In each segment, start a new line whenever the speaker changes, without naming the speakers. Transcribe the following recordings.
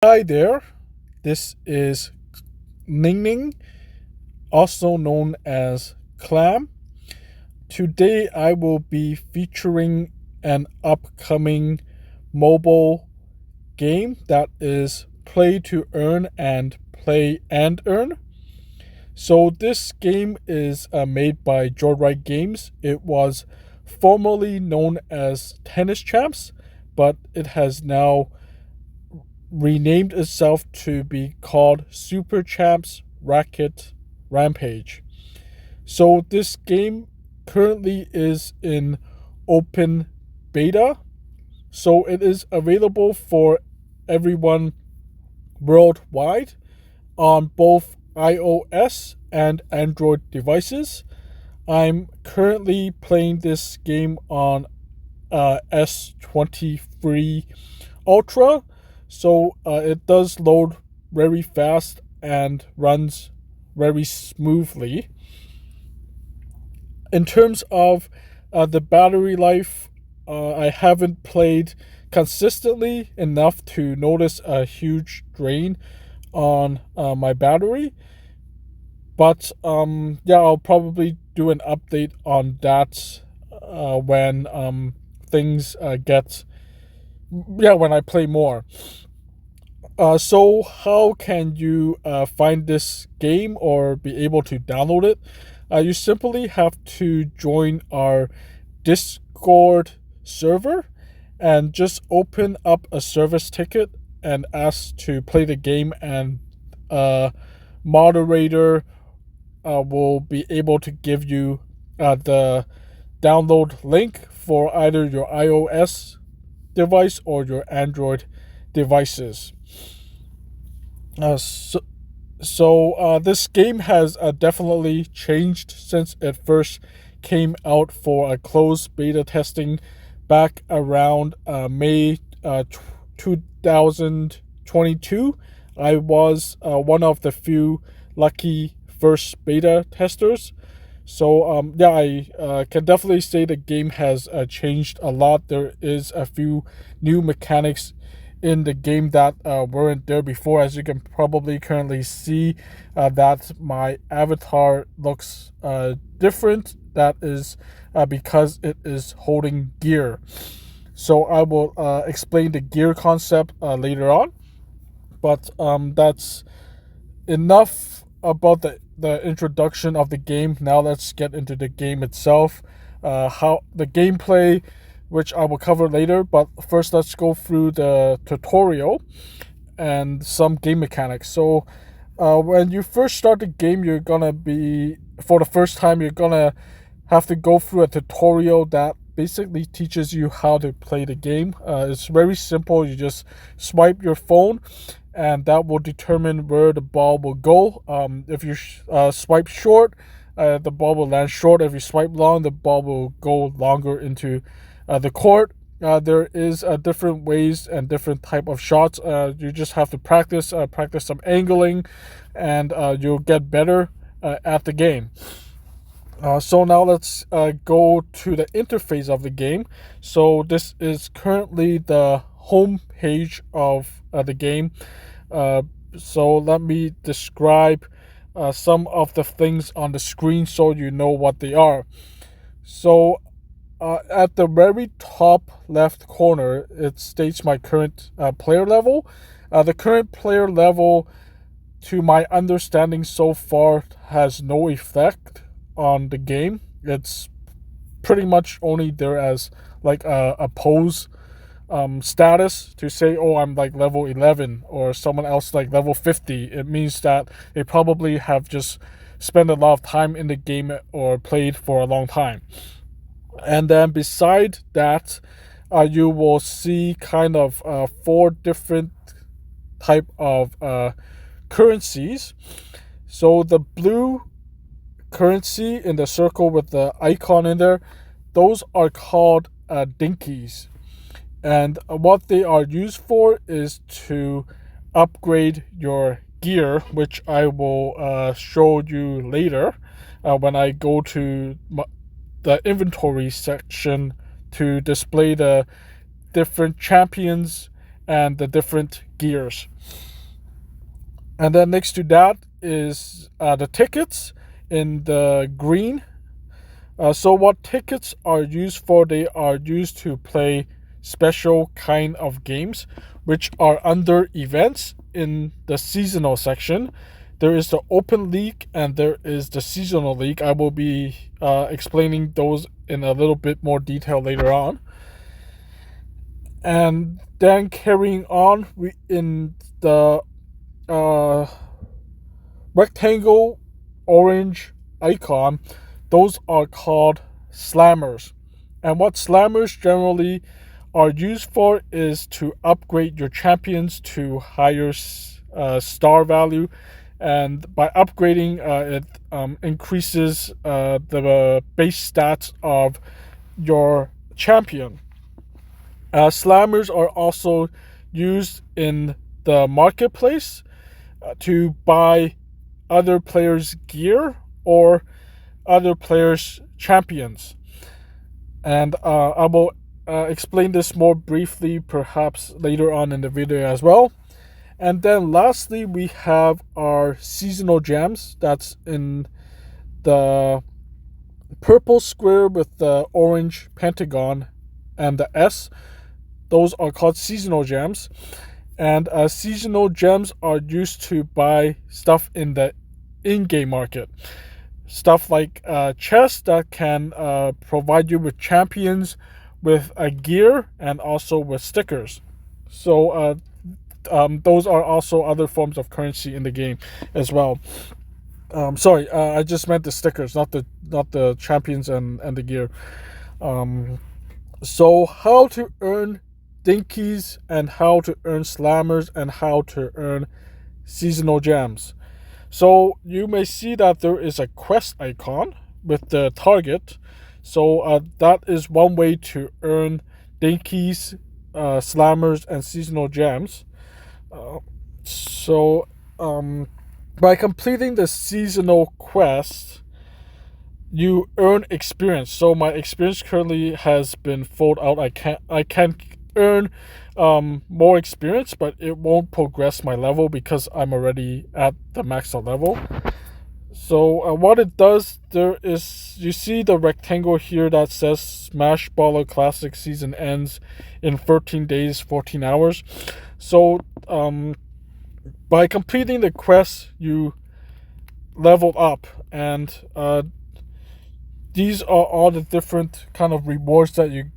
Hi there, this is Ning Ning, also known as Clam. Today I will be featuring an upcoming mobile game that is Play to Earn and Play and Earn. So, this game is made by Joyride Games. It was formerly known as Tennis Champs, but it has now renamed itself to be called Super Champs Racket Rampage. So this game currently is in open beta. So it is available for everyone worldwide on both iOS and Android devices. I'm currently playing this game on S23 Ultra, so it does load very fast and runs very smoothly. In terms of the battery life, I haven't played consistently enough to notice a huge drain on my battery. But yeah, I'll probably do an update on that when things get, yeah, when I play more. So how can you find this game or be able to download it? You simply have to join our Discord server and just open up a service ticket and ask to play the game, and a moderator will be able to give you the download link for either your iOS device or your Android devices. So this game has definitely changed since it first came out for a closed beta testing back around May 2022. I was one of the few lucky first beta testers. So yeah, I can definitely say the game has changed a lot. There is a few new mechanics in the game that weren't there before. As you can probably currently see, that my avatar looks different. That is because it is holding gear. So I will explain the gear concept later on. But that's enough about the introduction of the game. Now let's get into the game itself. How the gameplay, which I will cover later, but first let's go through the tutorial and some game mechanics. So when you first start the game, you're gonna be, for the first time, you're gonna have to go through a tutorial that basically teaches you how to play the game. It's very simple. You just swipe your phone, and that will determine where the ball will go. If you swipe short, the ball will land short. If you swipe long, the ball will go longer into the court. There is different ways and different type of shots. You just have to practice some angling, and you'll get better at the game. So now let's go to the interface of the game. So this is currently the home page of the game. So let me describe some of the things on the screen so you know what they are. So at the very top left corner, it states my current player level. The current player level, to my understanding so far, has no effect on the game. It's pretty much only there as like a pose status to say, oh, I'm like level 11, or someone else like level 50. It means that they probably have just spent a lot of time in the game or played for a long time. And then beside that, you will see kind of four different type of currencies. So the blue currency in the circle with the icon in there, those are called dinkies. And what they are used for is to upgrade your gear, which I will show you later when I go to the inventory section to display the different champions and the different gears. And then next to that is the tickets in the green. So what tickets are used for? They are used to play special kind of games, which are under events in the seasonal section. There is the open league and there is the seasonal league. I will be explaining those in a little bit more detail later on. And then carrying on, in the rectangle orange icon, those are called slammers. And what slammers generally are used for is to upgrade your champions to higher star value. And by upgrading, it increases the base stats of your champion. Slammers are also used in the marketplace to buy other players' gear or other players' champions. And I will explain this more briefly perhaps later on in the video as well. And then lastly, we have our seasonal gems. That's in the purple square with the orange pentagon and the S. Those are called seasonal gems. And seasonal gems are used to buy stuff in the in-game market. Stuff like chests that can provide you with champions, with a gear, and also with stickers. So those are also other forms of currency in the game as well. Sorry, I just meant the stickers, not the champions and the gear. So how to earn dinkies and how to earn slammers and how to earn seasonal gems. So you may see that there is a quest icon with the target. So that is one way to earn dinkies, slammers, and seasonal gems. By completing the seasonal quest, you earn experience. So my experience currently has been filled out. I can earn more experience, but it won't progress my level because I'm already at the maxed level. So what it does, there is, you see the rectangle here that says Smash Baller Classic season ends in 13 days, 14 hours. So by completing the quest, you level up, and these are all the different kind of rewards that you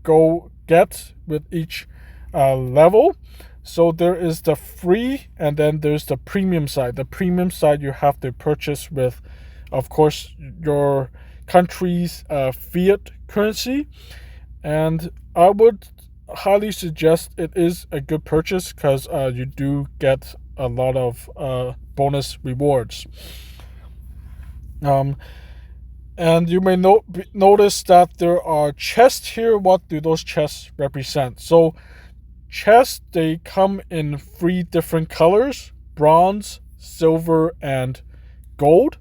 go get with each level. So there is the free, and then there's the premium side. The premium side you have to purchase with, of course, your country's fiat currency. And I would highly suggest it is a good purchase because you do get a lot of bonus rewards. And you may notice that there are chests here. What do those chests represent? So chests, they come in 3 different colors: bronze, silver, and gold.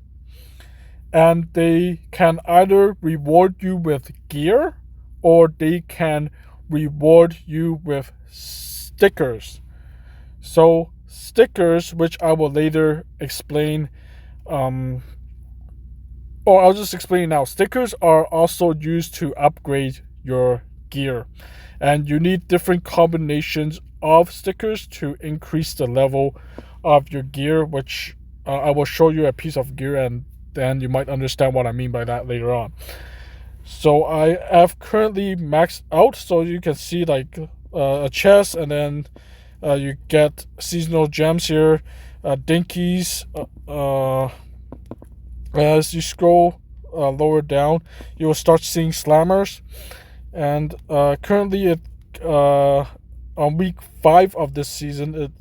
And they can either reward you with gear or they can reward you with stickers. So stickers, which I will later explain, or I'll just explain now. Stickers are also used to upgrade your gear, and you need different combinations of stickers to increase the level of your gear, which I will show you a piece of gear, and then you might understand what I mean by that later on. So I have currently maxed out, so you can see like a chest, and then you get seasonal gems here, dinkies. As you scroll lower down, you will start seeing slammers, and currently on week 5 of this season it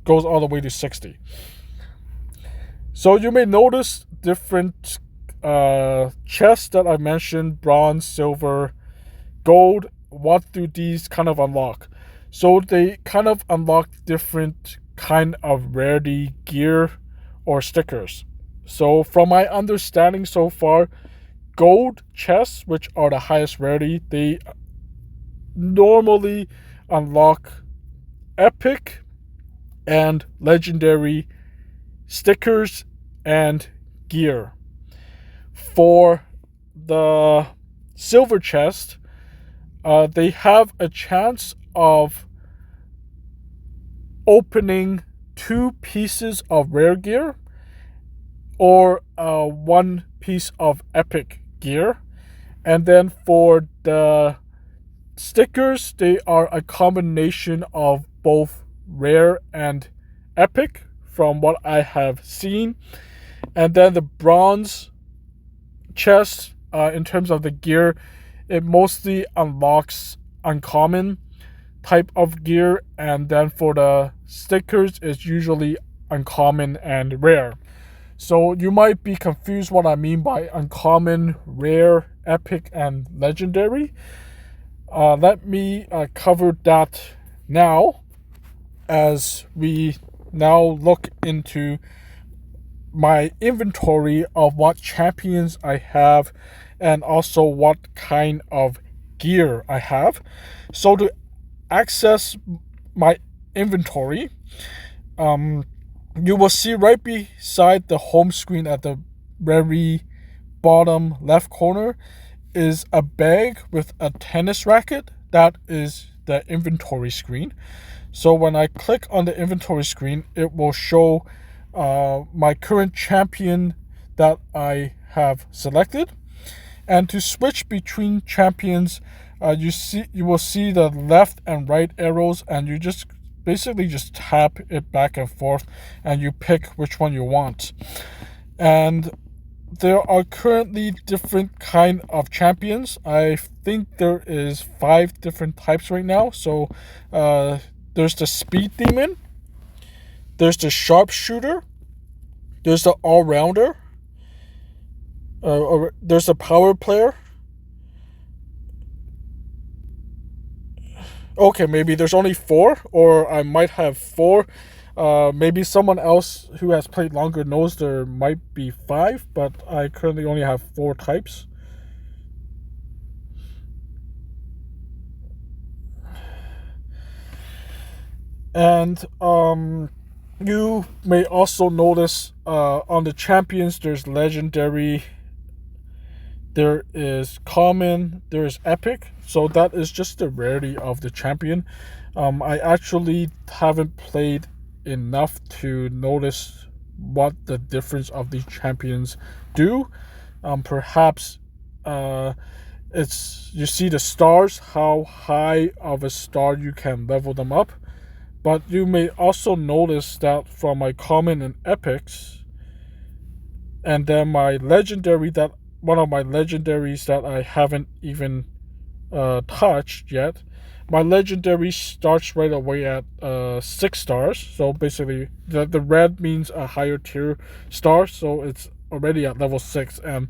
goes all the way to 60. So you may notice different chests that I mentioned: bronze, silver, gold. What do these kind of unlock? So they kind of unlock different kind of rarity gear or stickers. So from my understanding so far, gold chests, which are the highest rarity, they normally unlock epic and legendary stickers and gear. For the silver chest, they have a chance of opening 2 pieces of rare gear or 1 piece of epic gear. And then for the stickers, they are a combination of both rare and epic from what I have seen. And then the bronze chest, in terms of the gear, it mostly unlocks uncommon type of gear, and then for the stickers, it's usually uncommon and rare. So you might be confused what I mean by uncommon, rare, epic, and legendary. Let me cover that now, as we now look into my inventory of what champions I have and also what kind of gear I have. So to access my inventory, you will see right beside the home screen at the very bottom left corner is a bag with a tennis racket. That is the inventory screen. So when I click on the inventory screen, it will show my current champion that I have selected. And to switch between champions, you will see the left and right arrows, and you just basically just tap it back and forth and you pick which one you want. And there are currently different kind of champions. I think there is 5 different types right now. So there's the speed demon, there's the sharpshooter, there's the all-rounder, there's a power player. Okay, maybe there's only 4, or I might have 4. Maybe someone else who has played longer knows there might be 5, but I currently only have 4 types. And you may also notice on the champions, there's legendary, there is common, there is epic. So that is just the rarity of the champion. I actually haven't played enough to notice what the difference of these champions do. Perhaps it's, you see the stars, how high of a star you can level them up. But you may also notice that from my common and epics, and then my legendary, that one of my legendaries that I haven't even touched yet, my legendary starts right away at 6 stars. So basically the red means a higher tier star, so it's already at level 6, and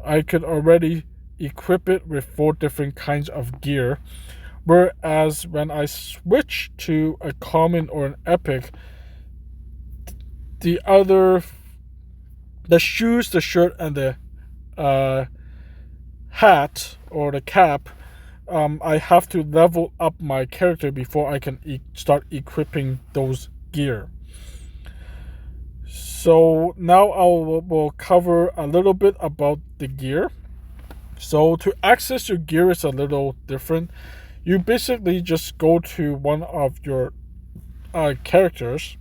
I could already equip it with 4 different kinds of gear. Whereas when I switch to a common or an epic, the shoes, the shirt, and the hat or the cap, I have to level up my character before I can start equipping those gear. So now will cover a little bit about the gear. So to access your gear is a little different. You basically just go to one of your characters,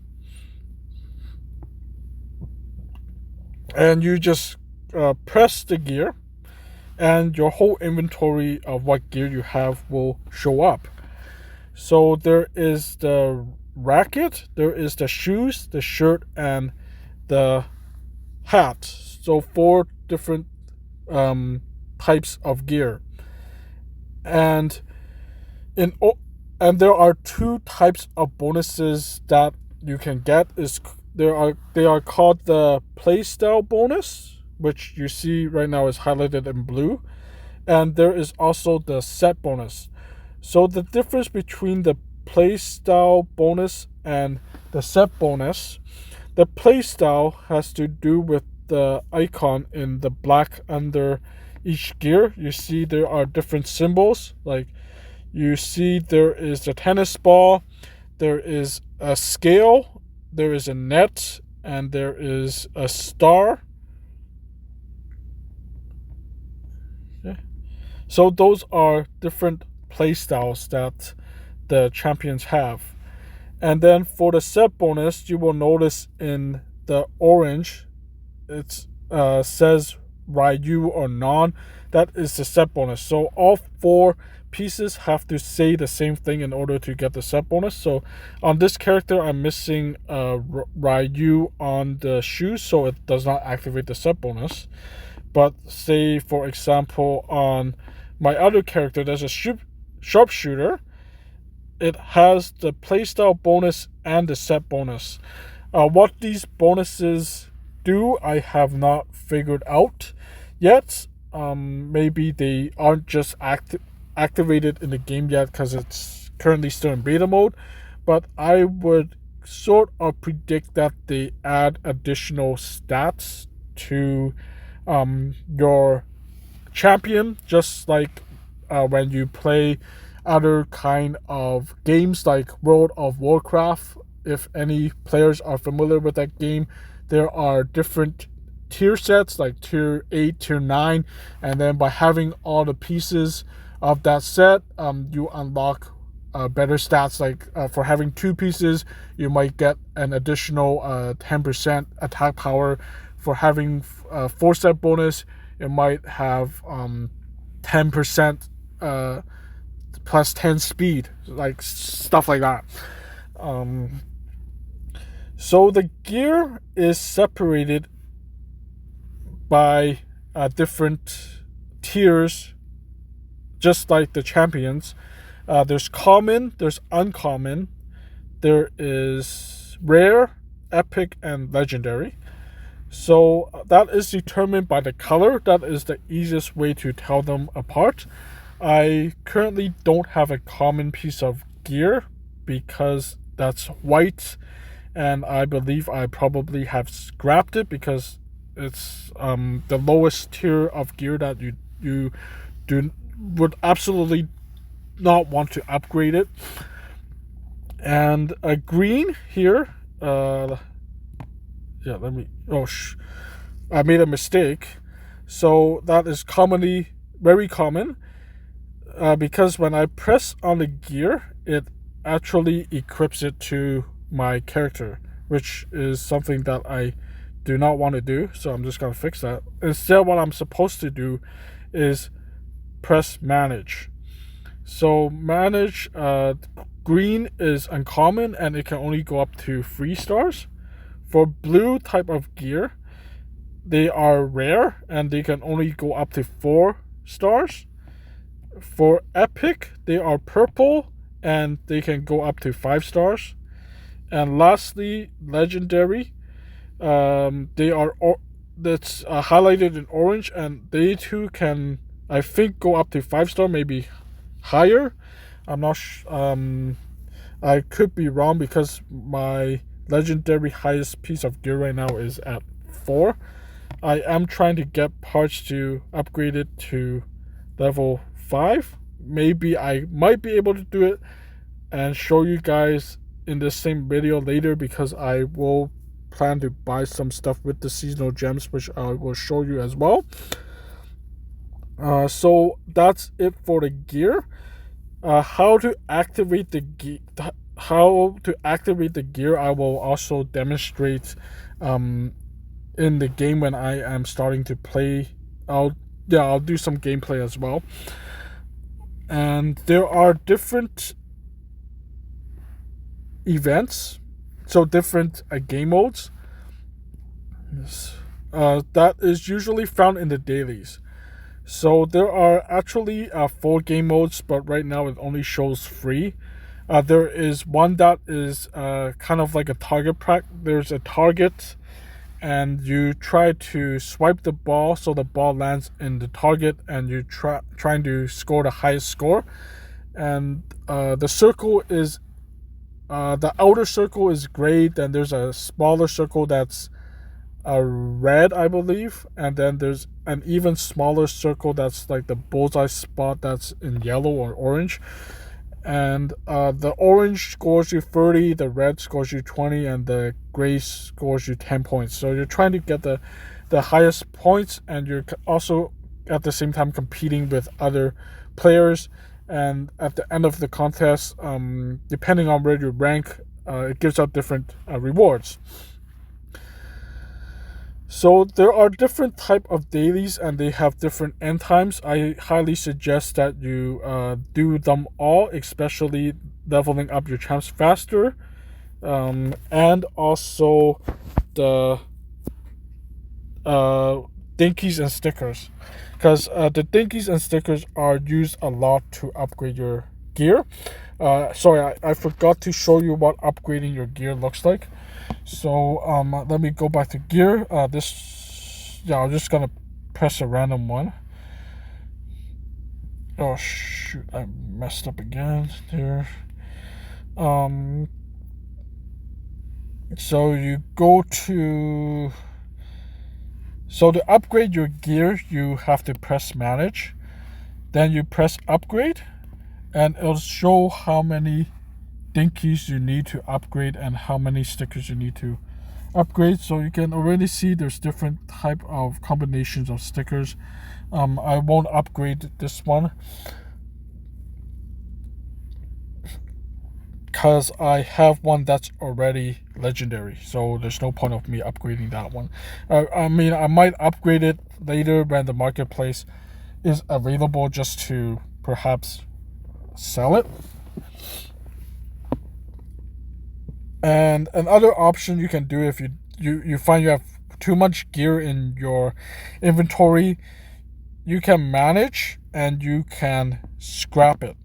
and you just press the gear, and your whole inventory of what gear you have will show up. So there is the racket, there is the shoes, the shirt, and the hat. So 4 different types of gear. And there are 2 types of bonuses that you can get. They are called the playstyle bonus, which you see right now is highlighted in blue, and there is also the set bonus. So the difference between the playstyle bonus and the set bonus, the playstyle has to do with the icon in the black under each gear. You see there are different symbols, like you see there is the tennis ball, there is a scale, there is a net, and there is a star. Okay. So those are different playstyles that the champions have. And then for the set bonus, you will notice in the orange, it says Ryu or non. That is the set bonus. So all 4 pieces have to say the same thing in order to get the set bonus. So on this character, I'm missing Ryu on the shoes, so it does not activate the set bonus. But say, for example, on my other character, there's a sharpshooter. It has the playstyle bonus and the set bonus. What these bonuses do, I have not figured out yet. Maybe they aren't just activated in the game yet because it's currently still in beta mode. But I would sort of predict that they add additional stats to your champion, just like when you play other kind of games like World of Warcraft. If any players are familiar with that game, there are different tier sets like tier 8, tier 9, and then by having all the pieces of that set, you unlock better stats. Like for having 2 pieces, you might get an additional 10% attack power. For having 4 set bonus, it might have 10% plus 10 speed, like stuff like that. So the gear is separated by different tiers, just like the champions. There's common, there's uncommon, there is rare, epic, and legendary. So that is determined by the color. That is the easiest way to tell them apart. I currently don't have a common piece of gear because that's white, and I believe I probably have scrapped it because it's the lowest tier of gear that you would absolutely not want to upgrade it. And a green here, I made a mistake. So that is very common, because when I press on the gear, it actually equips it to my character, which is something that I do not want to do. So I'm just going to fix that. Instead, what I'm supposed to do is press manage. So manage, green is uncommon and it can only go up to 3 stars. For blue type of gear, they are rare and they can only go up to 4 stars. For epic, they are purple and they can go up to 5 stars. And lastly, legendary, they are that's highlighted in orange, and they too can, I think, go up to 5 star, maybe higher. I'm not I could be wrong because my legendary highest piece of gear right now is at 4. I am trying to get parts to upgrade it to level 5. Maybe I might be able to do it and show you guys in the same video later, because I will plan to buy some stuff with the seasonal gems, which I will show you as well. So that's it for the gear. How to activate the gear, I will also demonstrate in the game when I am starting to play. I'll do some gameplay as well. And there are different events, so different game modes. That is usually found in the dailies. So there are actually 4 game modes, but right now it only shows 3. There is one that is kind of like a target practice. There's a target, and you try to swipe the ball so the ball lands in the target, and you trying to score the highest score. And the circle is the outer circle is gray. Then there's a smaller circle that's red, I believe, and then there's an even smaller circle that's like the bullseye spot that's in yellow or orange. And the orange scores you 30, the red scores you 20, and the gray scores you 10 points. So you're trying to get the highest points, and you're also at the same time competing with other players. And at the end of the contest, depending on where you rank, it gives out different rewards. So there are different type of dailies, and they have different end times. I highly suggest that you do them all, especially leveling up your champs faster, and also the dinkies and stickers, because the dinkies and stickers are used a lot to upgrade your gear. Sorry, I forgot to show you what upgrading your gear looks like. So let me go back to gear. I'm just gonna press a random one. Oh shoot, I messed up again there. So you go to, so to upgrade your gear, you have to press manage, then you press upgrade, and it'll show how many dinkies you need to upgrade and how many stickers you need to upgrade. So you can already see there's different type of combinations of stickers. I won't upgrade this one because I have one that's already legendary, so there's no point of me upgrading that one. I mean, I might upgrade it later when the marketplace is available, just to perhaps sell it. And another option you can do, if you find you have too much gear in your inventory, you can manage and you can scrap it.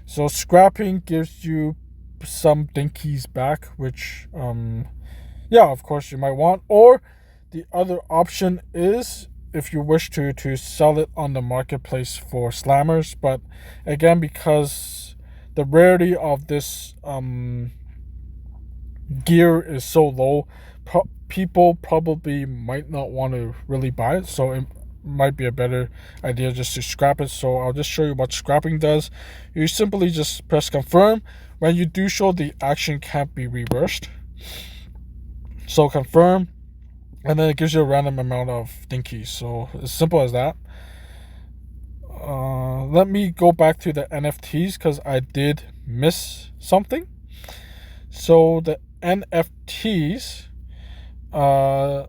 So scrapping gives you some dinkies back, which yeah, of course you might want. Or the other option is, if you wish to sell it on the marketplace for slammers. But again, because the rarity of this gear is so low, people probably might not want to really buy it, so it might be a better idea just to scrap it. So I'll just show you what scrapping does. You simply just press confirm. When you do so, the action can't be reversed. So confirm, and then it gives you a random amount of dinkies. So as simple as that. Let me go back to the NFTs because I did miss something. So the NFTs, the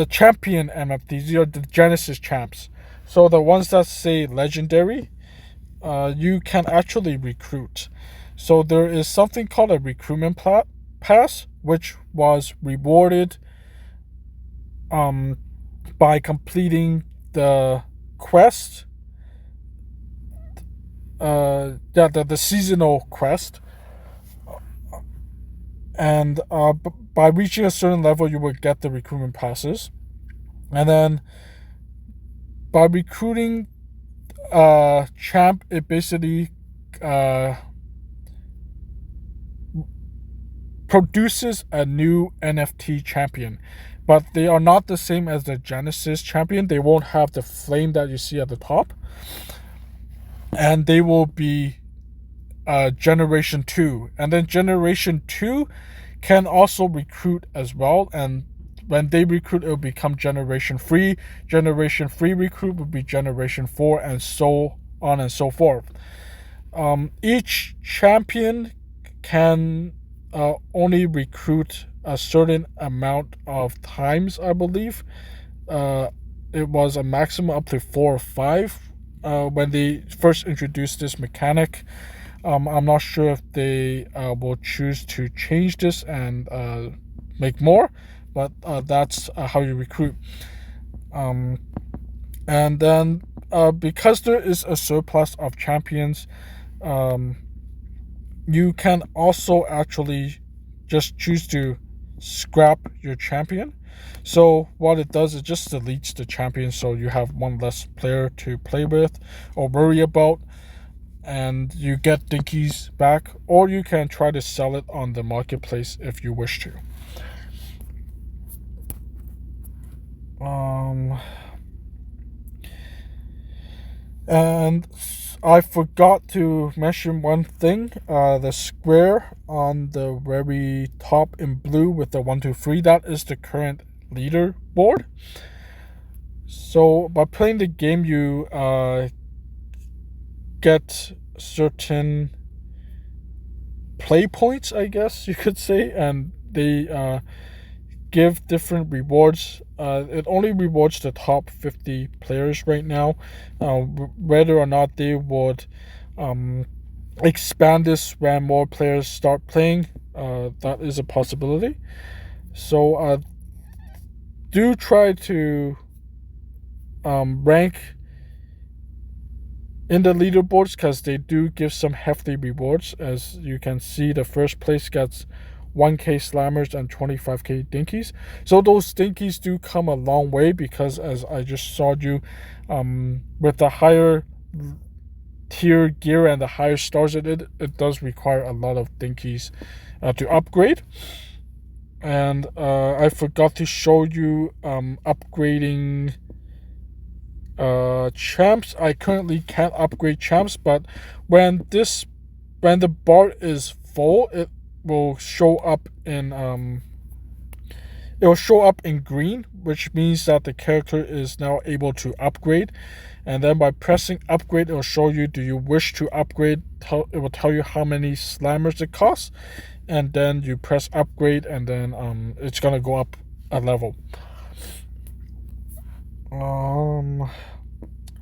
champion NFTs, these are the Genesis champs. So the ones that say legendary, you can actually recruit. So there is something called a recruitment pass, which was rewarded by completing the quest, the seasonal quest. And by reaching a certain level, you would get the recruitment passes. And then by recruiting champ, it basically produces a new NFT champion. But they are not the same as the Genesis champion. They won't have the flame that you see at the top. And they will be Generation 2. And then Generation 2 can also recruit as well. And when they recruit, it will become Generation 3. Generation 3 recruit will be Generation 4, and so on and so forth. Each champion can only recruit a certain amount of times, I believe. It was a maximum up to 4 or 5 when they first introduced this mechanic. I'm not sure if they will choose to change this and make more, but that's how you recruit. And then because there is a surplus of champions, you can also actually just choose to scrap your champion. So what it does is just deletes the champion, so you have one less player to play with or worry about, and you get dinkies back. Or you can try to sell it on the marketplace if you wish to. And I forgot to mention one thing. The square on the very top in blue with the 1, 2, 3, that is the current leaderboard. So by playing the game, you get certain play points, I guess you could say, and they give different rewards. It only rewards the top 50 players right now. Whether or not they would expand this when more players start playing, that is a possibility. So do try to rank in the leaderboards, because they do give some hefty rewards. As you can see, the first place gets 1k slammers and 25k dinkies. So those dinkies do come a long way, because as I just showed you, with the higher tier gear and the higher stars it does require a lot of dinkies to upgrade. And I forgot to show you upgrading champs. I currently can't upgrade champs, but when the bar is full, it will show up in green, which means that the character is now able to upgrade. And then by pressing upgrade, it will show you, do you wish to upgrade? It will tell you how many slammers it costs, and then you press upgrade, and then it's gonna go up a level.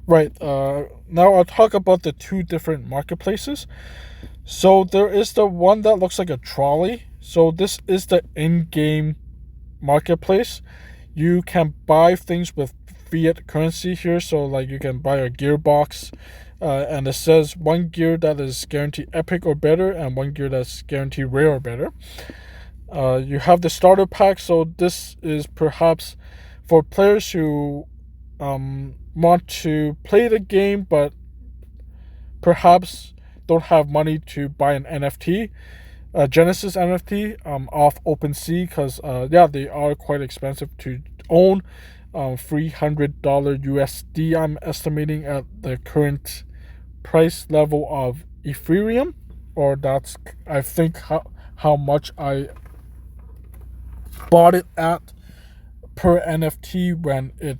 Right, now I'll talk about the two different marketplaces. So there is the one that looks like a trolley. So this is the in-game marketplace. You can buy things with fiat currency here. So like you can buy a gearbox, and it says one gear that is guaranteed epic or better, and one gear that's guaranteed rare or better. You have the starter pack. So this is perhaps for players who want to play the game but perhaps don't have money to buy an NFT, Genesis NFT off OpenSea, because they are quite expensive to own. $300 USD, I'm estimating, at the current price level of Ethereum, or that's, I think, how much I bought it at per NFT when it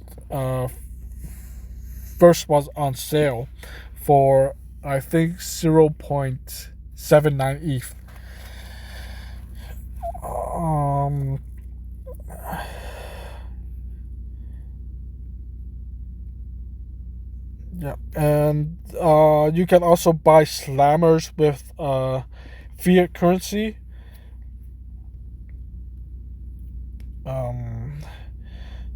first was on sale for, I think, 0.79 ETH. Yeah, and you can also buy slammers with fiat currency.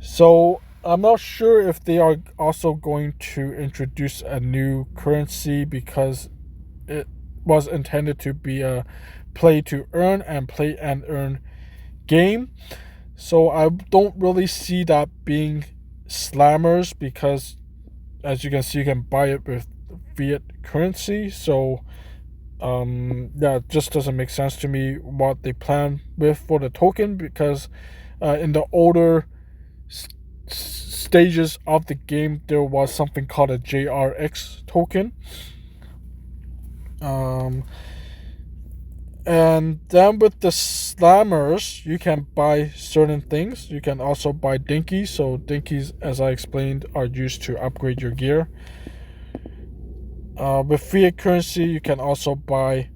So I'm not sure if they are also going to introduce a new currency, because it was intended to be a play to earn and play and earn game. So I don't really see that being slammers, because as you can see, you can buy it with fiat currency. So it just doesn't make sense to me what they plan with for the token, because in the older stages of the game, there was something called a JRX token. And then with the slammers, you can buy certain things. You can also buy dinkies. So dinkies, as I explained, are used to upgrade your gear. With fiat currency, you can also buy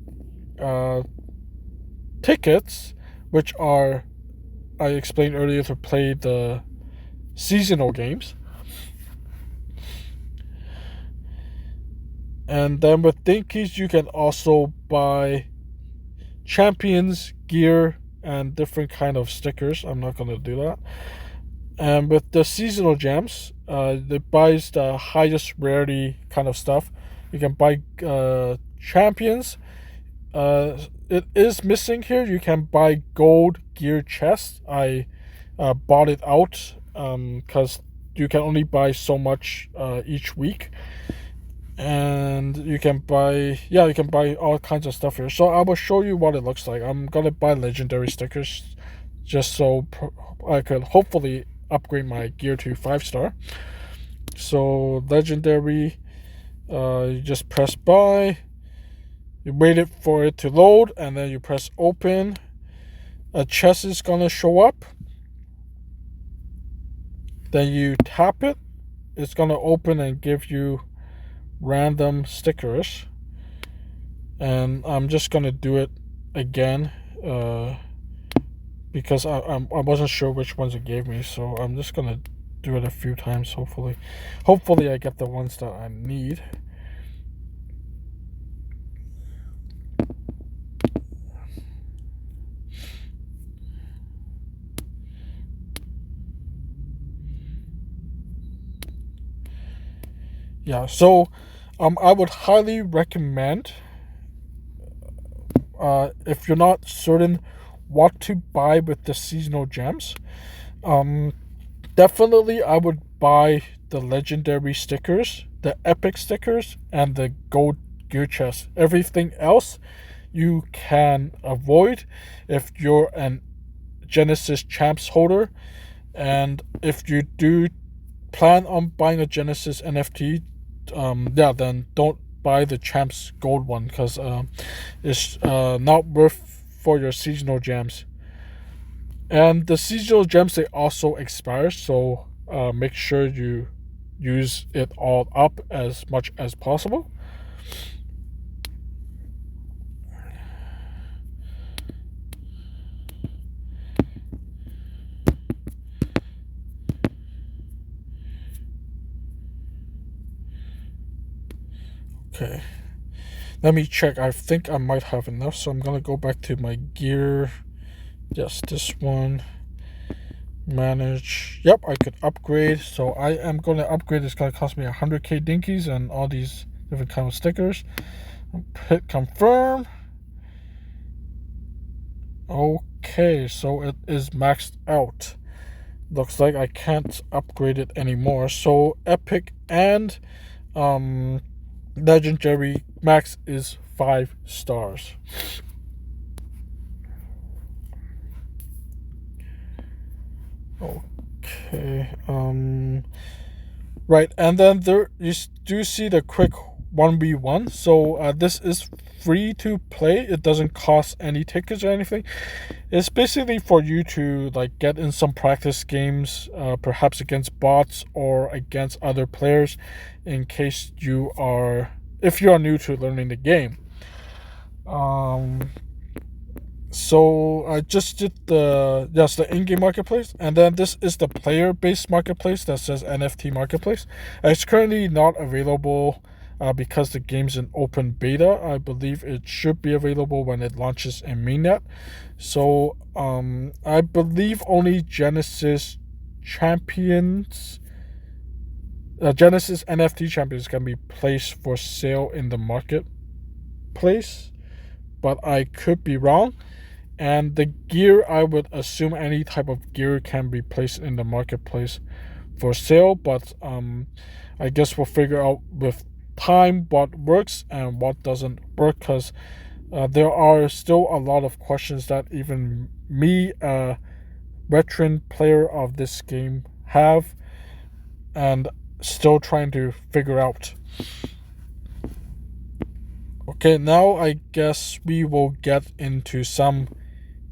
tickets, which are, I explained earlier, to play the seasonal games. And then with dinkies, you can also buy champions, gear, and different kind of stickers. I'm not going to do that. And with the seasonal gems, it buys the highest rarity kind of stuff. You can buy champions. It is missing here. You can buy gold gear chests. I bought it out because you can only buy so much each week. And you can buy all kinds of stuff here. So I will show you what it looks like. I'm gonna buy legendary stickers just so I could hopefully upgrade my gear to 5-star. So legendary, You just press buy. You wait it for it to load, and then you press open. A chest is gonna show up. Then you tap it. It's gonna open and give you random stickers. And I'm just gonna do it again because I wasn't sure which ones it gave me, so I'm just gonna do it a few times. Hopefully I get the ones that I need. Yeah, so I would highly recommend, if you're not certain what to buy with the seasonal gems, definitely I would buy the legendary stickers, the epic stickers, and the gold gear chest. Everything else you can avoid if you're an Genesis Champs holder. And if you do plan on buying a Genesis NFT, then don't buy the Champs Gold one, because it's not worth for your seasonal gems. And the seasonal gems, they also expire, so make sure you use it all up as much as possible. Okay, let me check. I think I might have enough, so I'm gonna go back to my gear. Yes, this one. Manage. Yep, I could upgrade. So I am gonna upgrade. It's gonna cost me 100k dinkies and all these different kind of stickers. Hit confirm. Okay, so it is maxed out. Looks like I can't upgrade it anymore. So epic and legendary max is 5 stars. Okay. Right, and then there you do see the quick 1v1. So this is free to play. It doesn't cost any tickets or anything. It's basically for you to like get in some practice games, perhaps against bots or against other players, in case if you are new to learning the game. So I just did the in-game marketplace, and then this is the player-based marketplace that says NFT marketplace. It's currently not available because the game's in open beta. I believe it should be available when it launches in mainnet. So I believe only Genesis champions, Genesis NFT champions can be placed for sale in the marketplace, but I could be wrong. And the gear, I would assume any type of gear can be placed in the marketplace for sale, but I guess we'll figure out with time what works and what doesn't work, because there are still a lot of questions that even me, a veteran player of this game, have and still trying to figure out. Okay, now I guess we will get into some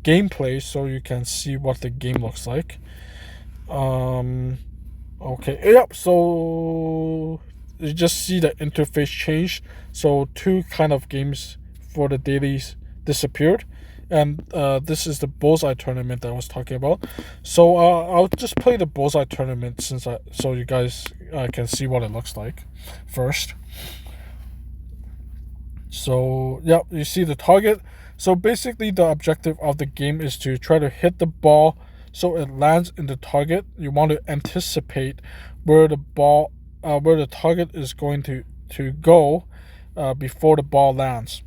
gameplay so you can see what the game looks like. Okay, yep, so you just see the interface change. So 2 kind of games for the dailies disappeared, and this is the bullseye tournament that I was talking about. So I'll just play the bullseye tournament so you guys can see what it looks like first. So yeah, you see the target. So basically the objective of the game is to try to hit the ball so it lands in the target. You want to anticipate where the target is going to go before the ball lands.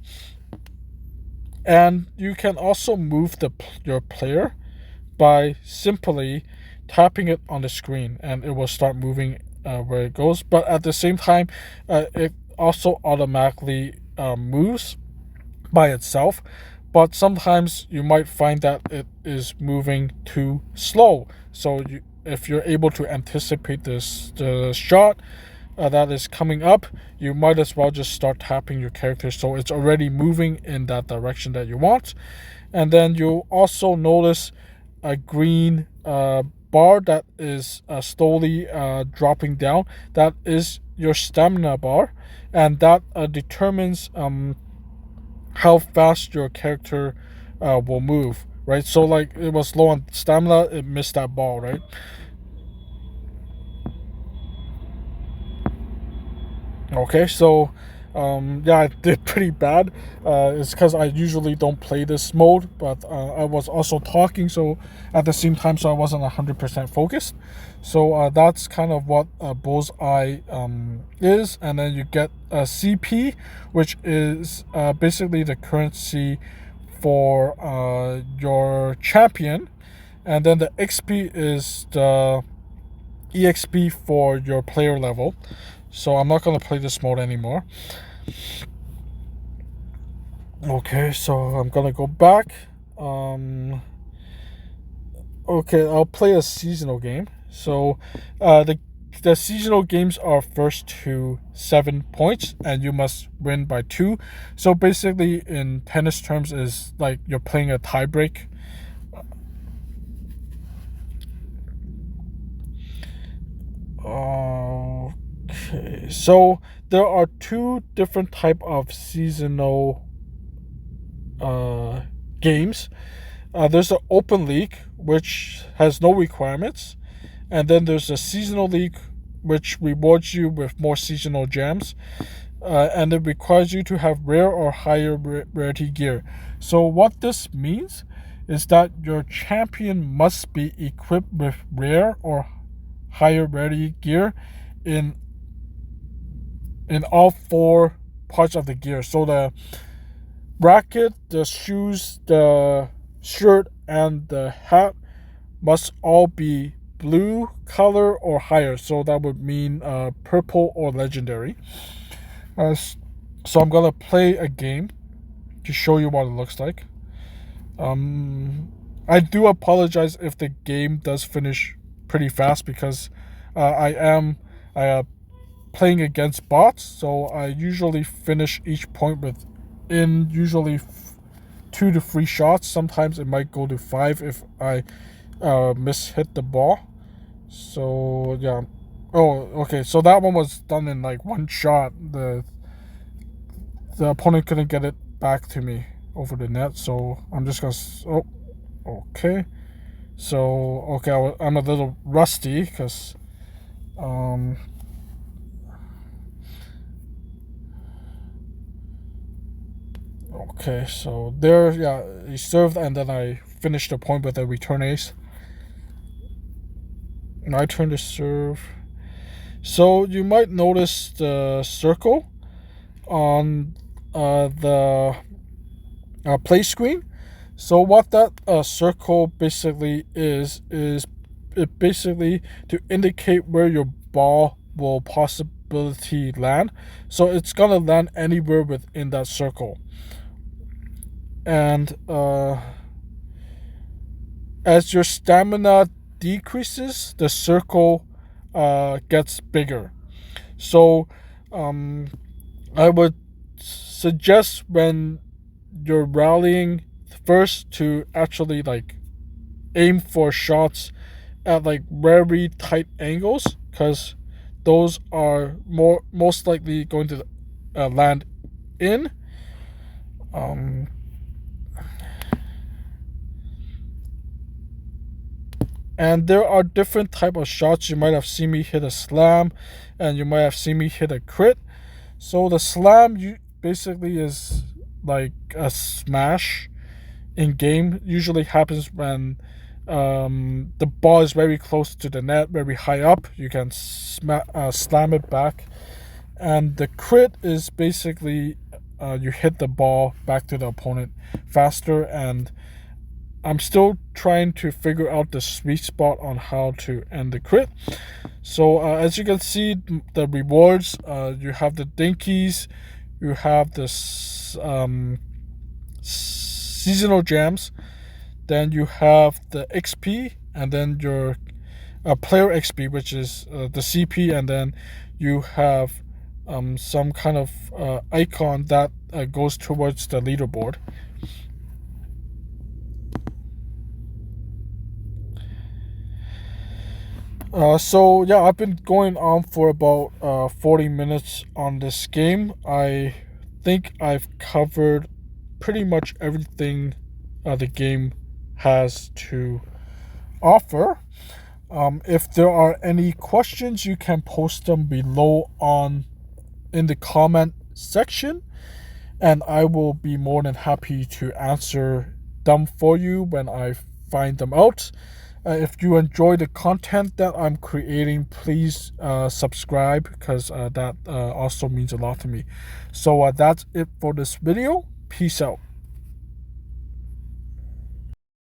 And you can also move your player by simply tapping it on the screen, and it will start moving where it goes. But at the same time, it also automatically moves by itself, but sometimes you might find that it is moving too slow. So if you're able to anticipate the shot, that is coming up, you might as well just start tapping your character so it's already moving in that direction that you want. And then you'll also notice a green bar that is slowly dropping down. That is your stamina bar, and that determines how fast your character will move, right? So like it was low on stamina, it missed that ball, right? Okay, so yeah, I did pretty bad. It's because I usually don't play this mode, but I was also talking, so at the same time, so I wasn't 100% focused. So that's kind of what Bullseye is, and then you get a CP, which is basically the currency for your champion, and then the XP is the EXP for your player level. So I'm not going to play this mode anymore. Okay, so I'm going to go back. Okay, I'll play a seasonal game. So the seasonal games are first to 7 points, and you must win by 2. So basically, in tennis terms, is like you're playing a tiebreak. Okay, so there are 2 different type of seasonal games. There's the open league, which has no requirements, and then there's a seasonal league, which rewards you with more seasonal gems, and it requires you to have rare or higher rarity gear. So what this means is that your champion must be equipped with rare or higher rarity gear in all 4 parts of the gear. So the racket, the shoes, the shirt, and the hat must all be blue color or higher. So that would mean purple or legendary. So I'm gonna play a game to show you what it looks like. I do apologize if the game does finish pretty fast, because I am playing against bots, so I usually finish each point within usually 2 to 3 shots. Sometimes it might go to 5 if I mishit the ball. So yeah. Oh, okay. So that one was done in like 1 shot. The opponent couldn't get it back to me over the net, so I'm just gonna. Oh, okay. So okay, I'm a little rusty because okay, so there, yeah, he served, and then I finished the point with a return ace. My turn to serve. So you might notice the circle on the play screen. So what that circle basically is it basically to indicate where your ball will possibility land. So it's gonna land anywhere within that circle. And as your stamina decreases, the circle gets bigger. So I would suggest when you're rallying first to actually like aim for shots at like very tight angles, because those are most likely going to land in. And there are different type of shots. You might have seen me hit a slam, and you might have seen me hit a crit. So the slam basically is like a smash in game. Usually happens when the ball is very close to the net, very high up. You can slam it back. And the crit is basically you hit the ball back to the opponent faster, and I'm still trying to figure out the sweet spot on how to end the crit. So as you can see, the rewards, you have the dinkies, you have the seasonal gems, then you have the XP, and then your player XP, which is the CP, and then you have some kind of icon that goes towards the leaderboard. So yeah, I've been going on for about 40 minutes on this game. I think I've covered pretty much everything the game has to offer. If there are any questions, you can post them below in the comment section, and I will be more than happy to answer them for you when I find them out. If you enjoy the content that I'm creating, please subscribe, because that also means a lot to me. So that's it for this video. Peace out.